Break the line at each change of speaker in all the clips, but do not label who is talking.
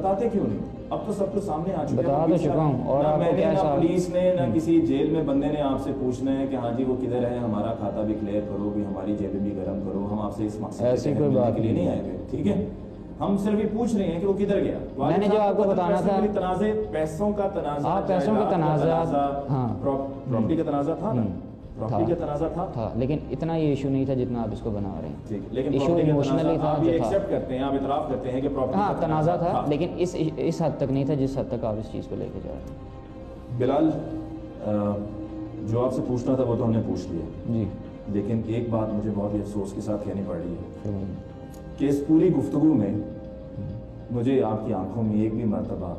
بتاتے کیوں نہیں؟ اب تو سب کچھ سامنے آ چکا ہے.
بتا تو چکا ہوں. اور آپ کو کیا
نہ پولیس نے نہ کسی جیل میں بندے نے آپ سے پوچھنا ہے کہ ہاں جی وہ کدھر ہے, ہمارا کھاتا بھی کلیئر کرو, بھی ہماری جیبیں بھی گرم کرو. ہم آپ سے اس مقصد
ایسی کوئی بات
کے لیے نہیں آئے ہوئے, ٹھیک ہے. ہم صرف یہ پوچھ رہے ہیں کہ وہ کدھر گیا.
میں نے جو آپ کو بتانا تھا,
تنازع, پیسوں کا تنازع,
پیسوں کا تنازع, ہاں
پراپرٹی کا تنازع تھا نا, پراپرٹی کا تنازع تھا,
لیکن اتنا یہ ایشو نہیں تھا جتنا آپ اس کو بنا رہے ہیں.
ٹھیک, لیکن
ایشو ایموشنلی تھا,
آپ یہ ایکسیپٹ کرتے ہیں, آپ اعتراف کرتے ہیں کہ پراپرٹی
ہاں تنازع تھا, لیکن اس حد تک نہیں تھا جس حد تک آپ اس چیز کو لے کے جا رہے ہیں.
بلال, جو آپ سے پوچھنا تھا وہ تو ہم نے پوچھ لیا
جی,
لیکن ایک بات مجھے بہت ہی افسوس کے ساتھ کہنی پڑ رہی ہے کہ اس پوری گفتگو میں مجھے آپ کی آنکھوں میں ایک بھی مرتبہ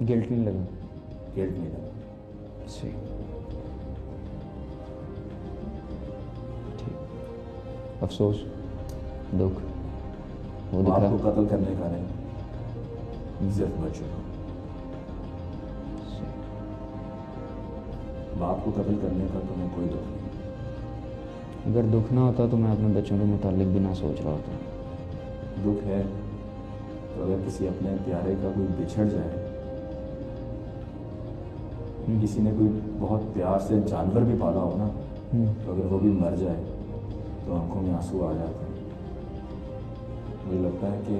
گلٹ نہیں لگا.
گلٹ نہیں لگا.
صحیح, افسوس, دکھ وہ
باپ
دکھا.
کو قتل کرنے کا نہیں, صرف بچوں کو. باپ کو قتل کرنے کا تمہیں کوئی دکھ نہیں.
اگر دکھ نہ ہوتا تو میں اپنے بچوں کے متعلق بھی نہ سوچ رہا ہوتا.
دکھ ہے تو اگر کسی اپنے پیارے کا کوئی بچھڑ جائے, کسی نے کوئی بہت پیار سے جانور بھی پالا ہو نا, تو اگر وہ بھی مر جائے تو آنکھوں میں آنسو آ جاتے ہیں. مجھے لگتا ہے کہ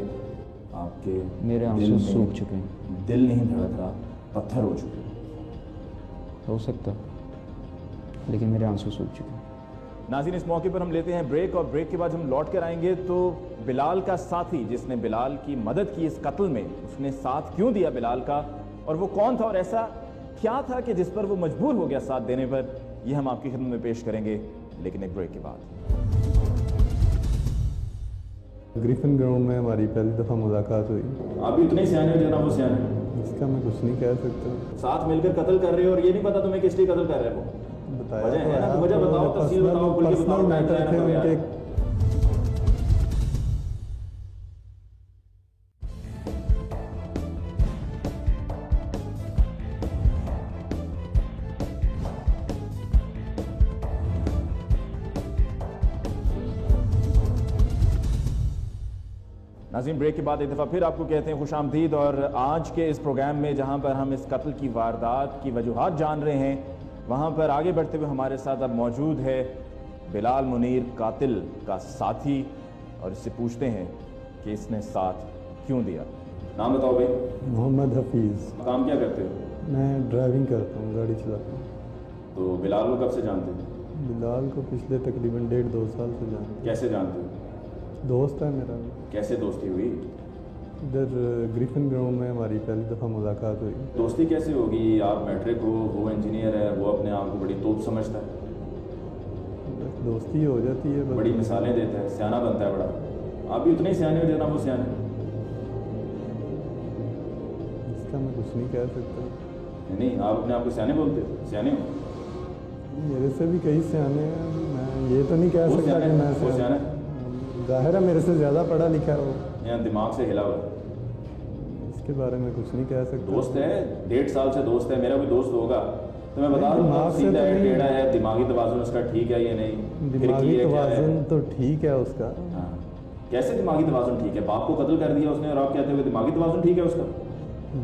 آپ کے
میرے آنسو سوکھ چکے ہیں.
دل نہیں دھڑک رہا, پتھر ہو چکے ہیں.
ہو سکتا, لیکن میرے آنسو سوکھ چکے ہیں.
ناظرین, اس موقع پر ہم لیتے ہیں بریک, اور بریک کے بعد ہم لوٹ کر آئیں گے تو بلال کا ساتھی جس نے بلال کی مدد کی اس قتل میں, اس نے ساتھ کیوں دیا بلال کا, اور وہ کون تھا اور ایسا کیا تھا کہ جس پر وہ مجبور ہو گیا ساتھ دینے پر, یہ ہم آپ کی خدمت میں پیش کریں گے, لیکن ایک بریک کے بعد.
گریفن گراؤنڈ میں ہماری پہلی دفعہ ملاقات ہوئی.
آپ بھی اتنے سیانے ہو جتنا وہ سیانے ہیں.
اس کا میں کچھ نہیں کہہ سکتا.
ساتھ مل کر قتل کر رہے ہو اور یہ نہیں پتا تمہیں کس لیے قتل کر رہے ہو.
بتایا
وجہ بتاؤ, تفصیل بتاؤ,
پرسنل میٹر تھے ان کے.
ناظرین, بریک کے بعد ایک دفعہ پھر آپ کو کہتے ہیں خوش آمدید. اور آج کے اس پروگرام میں جہاں پر ہم اس قتل کی واردات کی وجوہات جان رہے ہیں, وہاں پر آگے بڑھتے ہوئے ہمارے ساتھ اب موجود ہے بلال منیر قاتل کا ساتھی, اور اس سے پوچھتے ہیں کہ اس نے ساتھ کیوں دیا. نام بتاؤ بھائی.
محمد حفیظ.
کام کیا کرتے ہو؟
میں ڈرائیونگ کرتا ہوں, گاڑی چلاتا ہوں.
تو بلال کو کب سے جانتے ہو؟
بلال کو پچھلے تقریباً 1.5-2 سال سے جانتے ہیں.
کیسے جانتے ہو؟
دوست ہے میرا.
کیسے دوستی ہوئی؟
ادھر گریفن گراؤنڈ میں ہماری پہلی دفعہ ملاقات ہوئی.
دوستی کیسے ہوگی؟ آپ میٹرک ہو, وہ انجینئر ہے, وہ اپنے آپ کو بڑی توپ سمجھتا ہے.
دوستی ہو جاتی ہے,
بڑی مثالیں دیتا ہے, سیانہ بنتا ہے بڑا. آپ بھی اتنے ہی سیانے ہو جتنا وہ سیانے.
اس کا میں کچھ نہیں کہہ سکتا.
نہیں, آپ اپنے آپ کو سیانے بولتے ہو, سیانے ہو.
میرے سے بھی کئی سیانے ہیں, میں یہ تو نہیں کہہ سکتا کہ میں
سیانے.
ظاہر ہے میرے سے زیادہ پڑھا لکھا ہے وہ,
یہاں دماغ سے ہلا ہوا.
اس کے بارے میں کچھ نہیں کہہ سکتا.
دوست ہے, 1.5 سال سے دوست ہے, میرا بھی دوست ہوگا تو میں بتا دوں گا. سیدھا ہے, ٹیڑھا ہے, دماغی توازن اس کا ٹھیک ہے یا نہیں؟
دماغی توازن تو ٹھیک ہے اس کا.
ہاں, کیسے دماغی توازن ٹھیک ہے؟ باپ کو قتل کر دیا اس نے اور آپ کہتے ہوئے دماغی توازن ٹھیک ہے اس کا.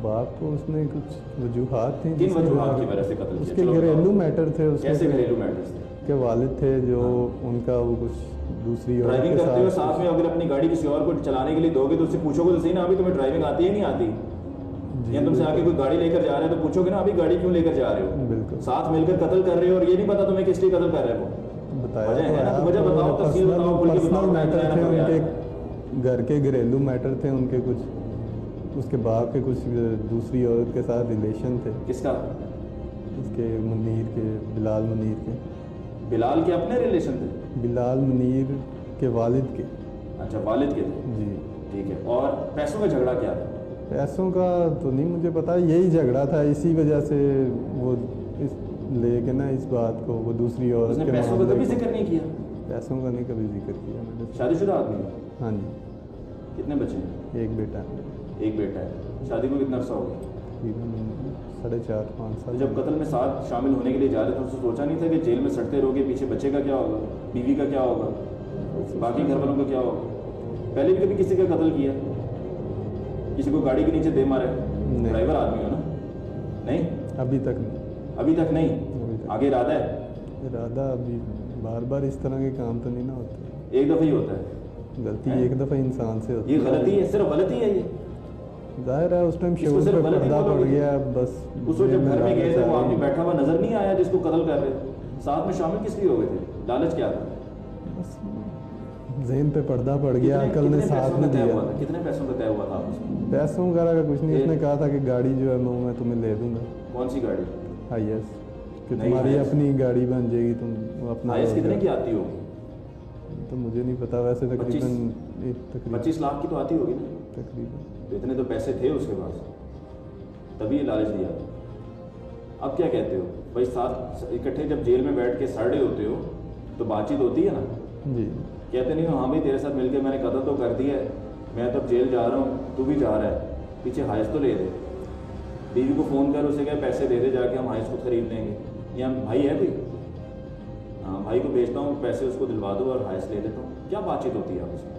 باپ کو اس نے کچھ وجوہات تھیں.
کن وجوہات کی وجہ سے قتل کیا؟
اس کے گھریلو میٹر تھے. اس
کیسے گھریلو میٹرز تھے؟
کے والد تھے جو ان کا وہ کچھ دوسری اور
ڈرائیونگ کرتے ہوئے ساتھ میں اگر اپنی گاڑی کسی اور کو چلانے کے لیے دو گے تو اس سے پوچھو گے تو صحیح نا, ابھی تمہیں ڈرائیونگ آتی ہے نہیں آتی؟ یا تم سے آگے کوئی گاڑی لے کر جا رہے ہیں تو پوچھو گے نا ابھی گاڑی کیوں لے کر جا رہے ہو؟
بالکل.
ساتھ مل کر قتل کر رہے ہو اور یہ نہیں پتا تمہیں کس لیے قتل کر رہے ہو.
بتایا
وجہ بتاؤ, تفصیل بتاؤ.
پرسنل میٹر تھے ان کے, گھر کے گھریلو میٹر تھے ان کے, کچھ اس کے باپ کے کچھ دوسری عورت کے ساتھ ریلیشن تھے.
کس کا؟
اس کے منیر کے, بلال منیر کے.
بلال کے اپنے ریلیشن تھے؟
بلال منیر کے والد کے.
اچھا, والد کے تھے.
جی
ٹھیک ہے. اور پیسوں کا جھگڑا کیا تھا؟
پیسوں کا تو نہیں مجھے پتا, یہی جھگڑا تھا. اسی وجہ سے وہ لے کے نا اس بات کو, وہ دوسری عورت کے
پیسوں کا کبھی ذکر نہیں کیا؟
پیسوں کا نہیں کبھی ذکر کیا میں نے.
شادی شدہ آدمی؟
ہاں جی.
کتنے بچے ہیں؟
ایک بیٹا.
ایک بیٹا ہے. شادی کو کتنا عرصہ ہو گیا؟
4.5-5 سال.
جب قتل میں ساتھ شامل ہونے کے لیے جا رہے تھے تو سوچا نہیں تھا کہ جیل میں سڑتے رہو گے, پیچھے بچے کا کیا ہوگا, بیوی کا کیا ہوگا, باقی گھر والوں کا کیا ہوگا؟ پہلے بھی کبھی کسی کا قتل کیا؟ किसी को गाड़ी के नीचे दे मारे? ड्राइवर आदमी हो ना? नहीं,
अभी तक नहीं।
अभी तक नहीं?
अभी तक।
आगे इरादा है?
इरादा अभी बार बार इस तरह के काम तो नहीं ना होते,
एक दफ़ा ही होता है।
गलती एक दफ़ा इंसान से होती
ये गलती है, सिर्फ गलती है ये?
जाहिर है उस टाइम
इसको
शोर
सिर्फ
पे
गलती
पर्दा पड़
बोलोगे?
गया बस।
उस वक्त जब घर में गए थे वो आदमी बैठा हुआ नजर नहीं आया जिसको कत्ल कर रहे थे? साथ में शामिल किस लिए हो गए थे? लालच क्या था?
बस ज़हन पे पर्दा पड़ गया, अकल ने साथ में दिया।
कितने पैसों का तय हुआ था आपसे?
पैसों वगैरह का कुछ नहीं, उसने कहा था कि गाड़ी जो है मैं तुम्हें ले दूंगा।
कौन सी गाड़ी?
हाईएस, कि
नहीं,
तुम्हारी
हाईएस।
अपनी गाड़ी बन जाएगी, तुम अपना।
हाईएस कितने की आती होगी?
तो मुझे नहीं पता, वैसे तकरीबन
25 लाख की तो आती होगी ना
तकरीबन।
तो इतने तो पैसे थे उसके पास, तभी ये लालच दिया। अब क्या कहते हो भाई, साथ इकट्ठे जब जेल में बैठ के सड़े होते हो तो बातचीत होती है ना?
जी।
कहते नहीं हो हाँ भाई तेरे साथ मिलके मैंने कत्ल तो कर दिया है, मैं तब जेल जा रहा हूँ, तू भी जा रहा है, पीछे हाइस तो ले दे। बीवी को फ़ोन कर, उसे क्या पैसे दे दे जाके, हम हाइस को खरीद लेंगे। या भाई है कोई? हाँ भाई को भेजता हूँ, पैसे उसको दिलवा दो और हाइस ले लेता हूँ। क्या बातचीत होती है आप इसमें?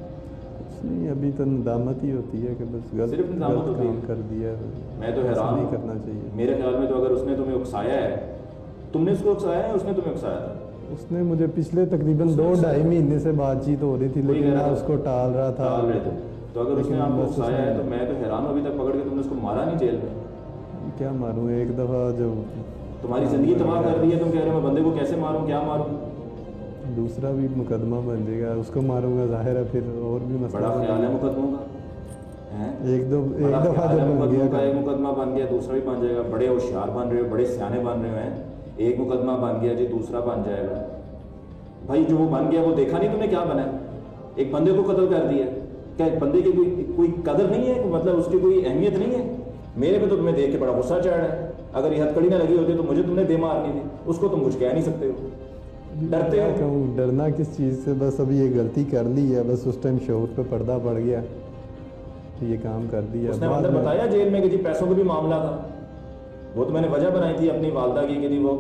कुछ नहीं, अभी तो नदामत ही होती है कि बस गलत
सिर्फ नदामत
गलत
होती
काम
है।
कर दिया है।
मैं तो
ऐसा
हैरान
नहीं
हूँ।
करना चाहिए।
मेरे ख्याल में तो अगर उसने तुम्हें उकसाया है, तुमने उसको उकसाया है, उसने तुम्हें उकसाया था?
उसने मुझे पिछले तकरीबन 2-2.5 महीने से बातचीत हो रही थी,
कोई
लेकिन
कह रहा
मैं
था?
उसको टाल रहा था।
टाल रहे थे। तो अगर उसने
लेकिन
आपको
बस
उकसाया है
उसने-
तो मैं तो हैरान हूँ, अभी तक पकड़ के तुमने उसको मारा नहीं जेल में?
क्या मारूं, एक दफ़ा जो
तुम्हारी ज़िंदगी तबाह कर दी है, तुम कह रहे हो मैं बंदे को कैसे मारूं, क्या मारूं?
दूसरा भी मुकदमा बन जाएगा, उसको मारूंगा, जाहिर है फिर और भी मसला
बड़ा
हो
ख्याल है
जाएगा।
मुकदमों का, हैं?
एक
बड़ा
दफ़ा
ख्याल है
जब बन
मुकदमों का,
गया
एक मुकदमा बन गया दूसरा भी बन जाएगा। बड़े होशियार बन रहे हो, बड़े सियाने बन रहे हो हैं। एक मुकदमा बन गया जी, दूसरा बन जाएगा। भाई जो वो बन गया वो देखा नहीं तुमने क्या बना है? एक बंदे को कत्ल कर दिया, क्या बंदे की कोई कदर नहीं है? मतलब उसकी कोई अहमियत नहीं है? मेरे पे तो तुम्हें देख के बड़ा गुस्सा चढ़ रहा है। अगर ये हथकड़ी ना लगी होती तो मुझे तुमने दे मारनी थी, उसको तुम कुछ कह नहीं सकते हो, डरते
क्या
हो।
कहूँ, डरना किस चीज़ से, बस अभी ये गलती कर ली है, बस उस टाइम शोर पे पर्दा पड़ गया तो ये काम कर दिया।
उसने
बाद
अंदर
में
बताया जेल में कि जी पैसों का भी मामला था, वो तो मैंने वजह बनाई थी अपनी वालदा की कि जी वो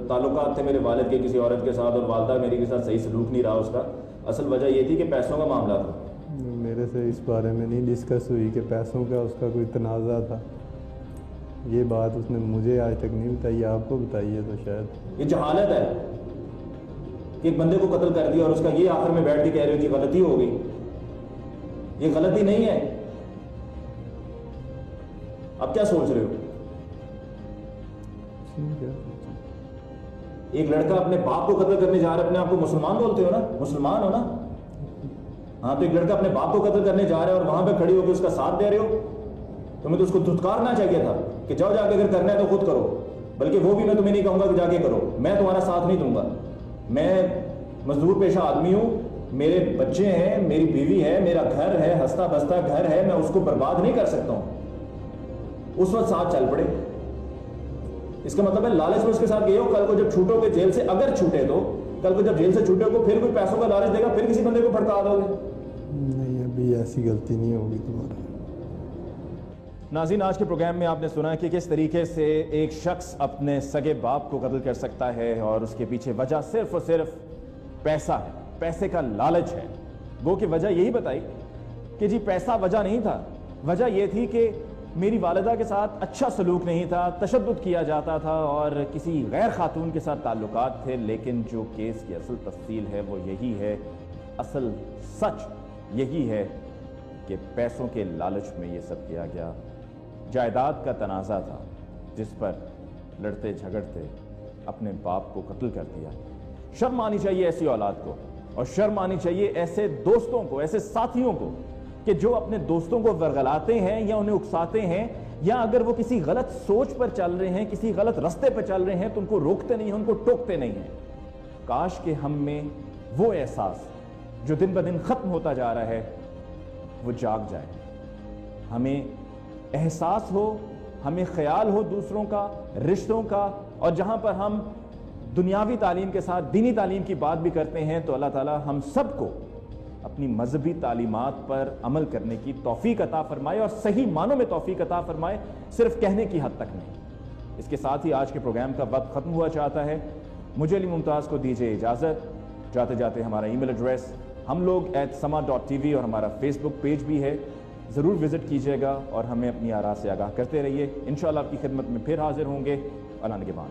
ताल्लुकात थे मेरे वालिद के किसी औरत के साथ और वालदा मेरी के साथ सही सलूक नहीं रहा उसका। असल वजह ये थी कि पैसों का मामला था।
मेरे से इस बारे में नहीं डिस्कस हुई कि पैसों का उसका कोई तनाज़ा था। ये बात उसने मुझे आज तक नहीं बताई, आपको बताई है तो शायद।
ये जहालत है कि एक बंदे को कत्ल कर दिया और उसका ये आखिर में बैठ के कह रहे हो कि गलती हो गई। ये गलती नहीं है। अब क्या सोच रहे हो?
ठीक है।
एक लड़का अपने बाप को कत्ल करने जा रहा है, अपने आप को मुसलमान बोलते हो ना, मुसलमान हो ना? हाँ, तो एक लड़का अपने बाप को कत्ल करने जा रहा है और वहां पे खड़ी होकर उसका साथ दे रहे हो। तुम्हें तो उसको धुतकारना चाहिए था कि जाओ जाके अगर करना है तो खुद करो। बल्कि वो भी मैं तुम्हें नहीं कहूंगा कि जाके करो, मैं तुम्हारा साथ नहीं दूंगा। मैं मजदूर पेशा आदमी हूँ, मेरे बच्चे हैं, मेरी बीवी है, मेरा घर है, हंसता बसता घर है, मैं उसको बर्बाद नहीं कर सकता हूँ। उस वक्त साथ चल पड़े। इसका मतलब है लालच में उसके साथ गए हो, कल को जब छूटोगे जेल से, अगर छूटे तो कल को जब जेल से छूटे को फिर कोई पैसों का लालच देगा, फिर किसी बंदे को भड़का दोगे।
नहीं, अभी ऐसी गलती नहीं होगी तुम्हारी।
नाज़रीन, आज के प्रोग्राम में आपने सुना कि किस तरीके से एक शख्स अपने सगे बाप को कत्ल कर सकता है और उसके पीछे वजह सिर्फ और सिर्फ पैसा है, पैसे का लालच है। वो कि वजह यही बताई कि जी पैसा वजह नहीं था, वजह यह थी कि मेरी वालिदा के साथ अच्छा सलूक नहीं था, तशद्दुद किया जाता था और किसी गैर खातून के साथ ताल्लुकात थे। लेकिन जो केस की असल तफसील है वो यही है, असल सच यही है कि पैसों के लालच में ये सब किया गया। जायदाद का तनाज़ा था जिस पर लड़ते झगड़ते अपने बाप को कत्ल कर दिया। शर्म आनी चाहिए ऐसी औलाद को, और शर्म आनी चाहिए ऐसे दोस्तों को, ऐसे साथियों को कि जो अपने दोस्तों को वर्गलाते हैं या उन्हें उकसाते हैं, या अगर वो किसी गलत सोच पर चल रहे हैं, किसी गलत रास्ते पर चल रहे हैं तो उनको रोकते नहीं हैं, उनको टोकते नहीं हैं। काश कि हम में वो एहसास जो दिन ब दिन खत्म होता जा रहा है वो जाग जाए। हमें एहसास हो, हमें ख्याल हो दूसरों का, रिश्तों का, और जहां पर हम दुनियावी तालीम के साथ दीनी तालीम की बात भी करते हैं तो अल्लाह ताला हम सबको अपनी मजहबी तालीमात पर अमल करने की तौफीक अता फरमाए, और सही मानों में तौफीक अता फरमाए, सिर्फ कहने की हद तक नहीं। इसके साथ ही आज के प्रोग्राम का वक्त खत्म हुआ चाहता है। मुझे अली मुमताज़ को दीजिए इजाज़त। जाते जाते हमारा ईमेल एड्रेस हम लोग @sama.tv और हमारा फेसबुक पेज भी है। ضرور وزٹ کیجیے گا اور ہمیں اپنی آراء سے آگاہ کرتے رہیے. انشاءاللہ آپ کی خدمت میں پھر حاضر ہوں گے. اللہ نگہبان.